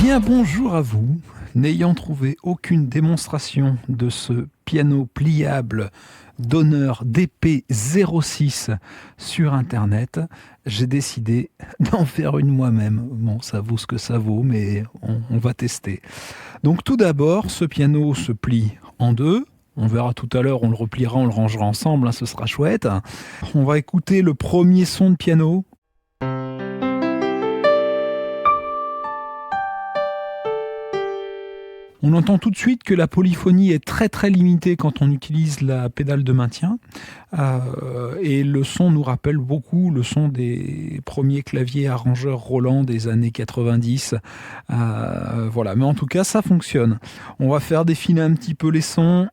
bien, bonjour à vous. N'ayant trouvé aucune démonstration de ce piano pliable Donner DP06 sur Internet, j'ai décidé d'en faire une moi-même. Bon, ça vaut ce que ça vaut, mais on va tester. Donc tout d'abord, ce piano se plie en deux. On verra tout à l'heure, on le repliera, on le rangera ensemble, ce sera chouette. On va écouter le premier son de piano. On entend tout de suite que la polyphonie est très très limitée quand on utilise la pédale de maintien et le son nous rappelle beaucoup le son des premiers claviers arrangeurs Roland des années 90. Voilà, mais en tout cas ça fonctionne. On va faire défiler un petit peu les sons.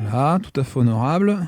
Voilà, tout à fait honorable.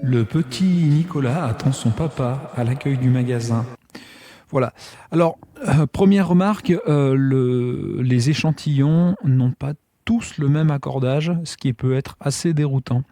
Le petit Nicolas attend son papa à l'accueil du magasin. Voilà. Alors, première remarque, les échantillons n'ont pas tous le même accordage, ce qui peut être assez déroutant.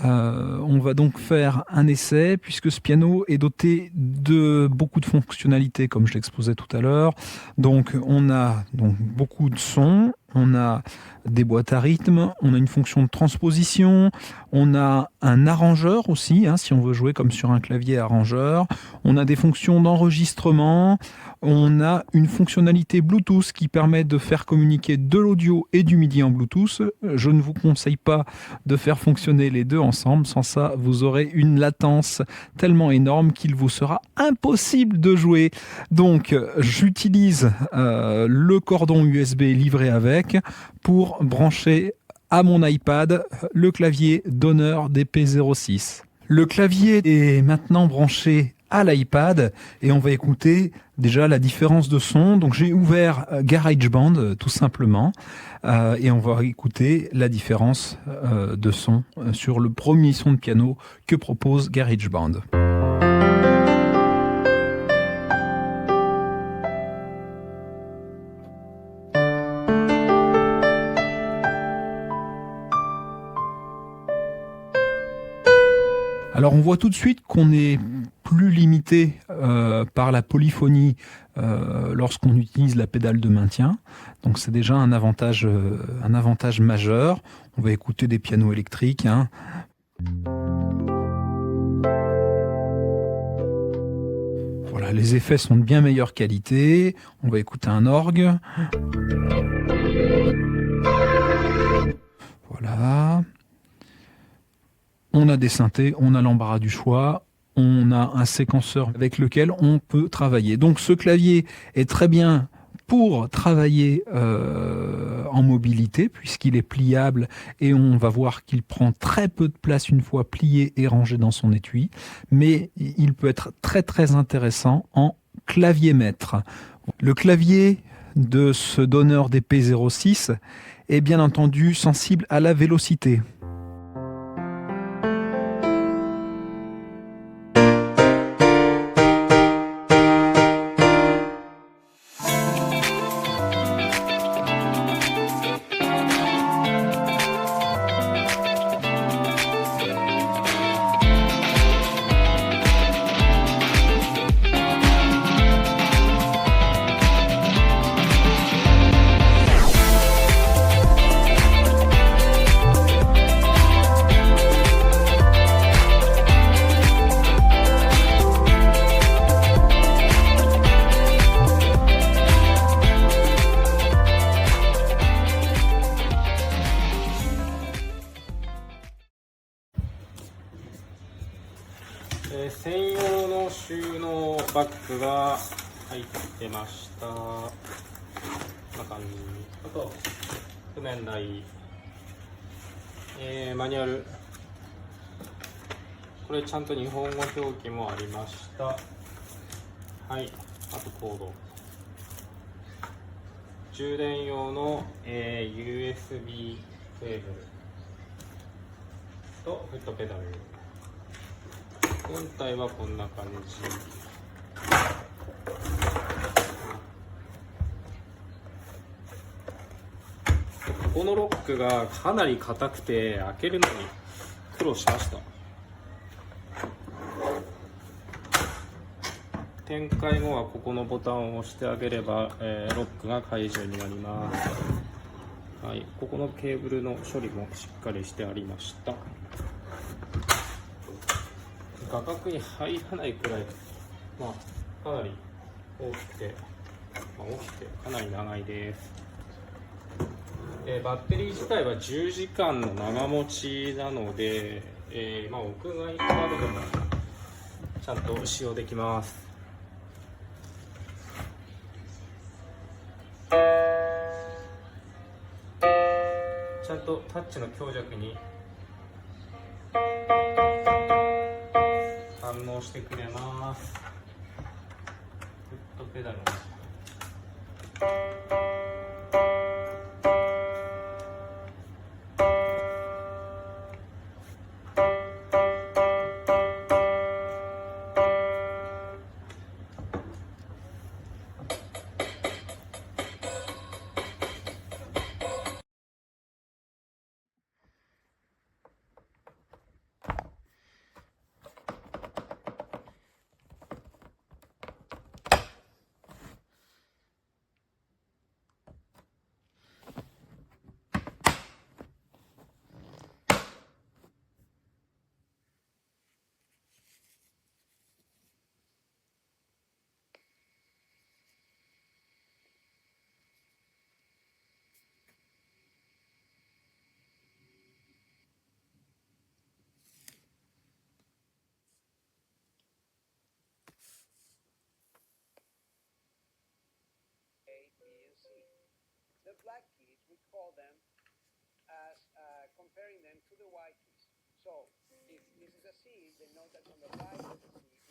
On va donc faire un essai puisque ce piano est doté de beaucoup de fonctionnalités comme je l'exposais tout à l'heure. Donc on a donc beaucoup de sons, on a des boîtes à rythme, on a une fonction de transposition, on a un arrangeur aussi, si on veut jouer comme sur un clavier arrangeur, on a des fonctions d'enregistrement, on a une fonctionnalité Bluetooth qui permet de faire communiquer de l'audio et du MIDI en Bluetooth. Je ne vous conseille pas de faire fonctionner les deux ensemble, sans ça vous aurez une latence tellement énorme qu'il vous sera impossible de jouer. Donc j'utilise le cordon USB livré avec pour brancher à mon iPad le clavier Donner DP06. Le clavier est maintenant branché à l'iPad et on va écouter déjà la différence de son. Donc j'ai ouvert GarageBand tout simplement et on va écouter la différence de son sur le premier son de piano que propose GarageBand. Alors on voit tout de suite qu'on est plus limité par la polyphonie lorsqu'on utilise la pédale de maintien. Donc c'est déjà un avantage majeur. On va écouter des pianos électriques. Voilà, les effets sont de bien meilleure qualité. On va écouter un orgue. Voilà. On a des synthés, on a l'embarras du choix, on a un séquenceur avec lequel on peut travailler. Donc ce clavier est très bien pour travailler en mobilité puisqu'il est pliable et on va voir qu'il prend très peu de place une fois plié et rangé dans son étui. Mais il peut être très très intéressant en clavier maître. Le clavier de ce Donner DP06 est bien entendu sensible à la vélocité. バッグが入ってました。こんな感じ。あと譜面台、マニュアル、これちゃんと日本語表記もありました。はい、あとコード、充電用の、USB ケーブルとフットペダル。本体はこんな感じ。ここのロックがかなり硬くて開けるのに苦労しました。展開後はここのボタンを押してあげれば、ロックが解除になります。はい、ここのケーブルの処理もしっかりしてありました。画角に入らないくらい、かなり大きくて、かなり長いです。バッテリー自体は10時間の長持ちなので、屋外などでもちゃんと使用できます。ちゃんとタッチの強弱に反応してくれます。フットペダルもThe black keys, we call them as comparing them to the white keys. So if this is a C, they know that on the right of the C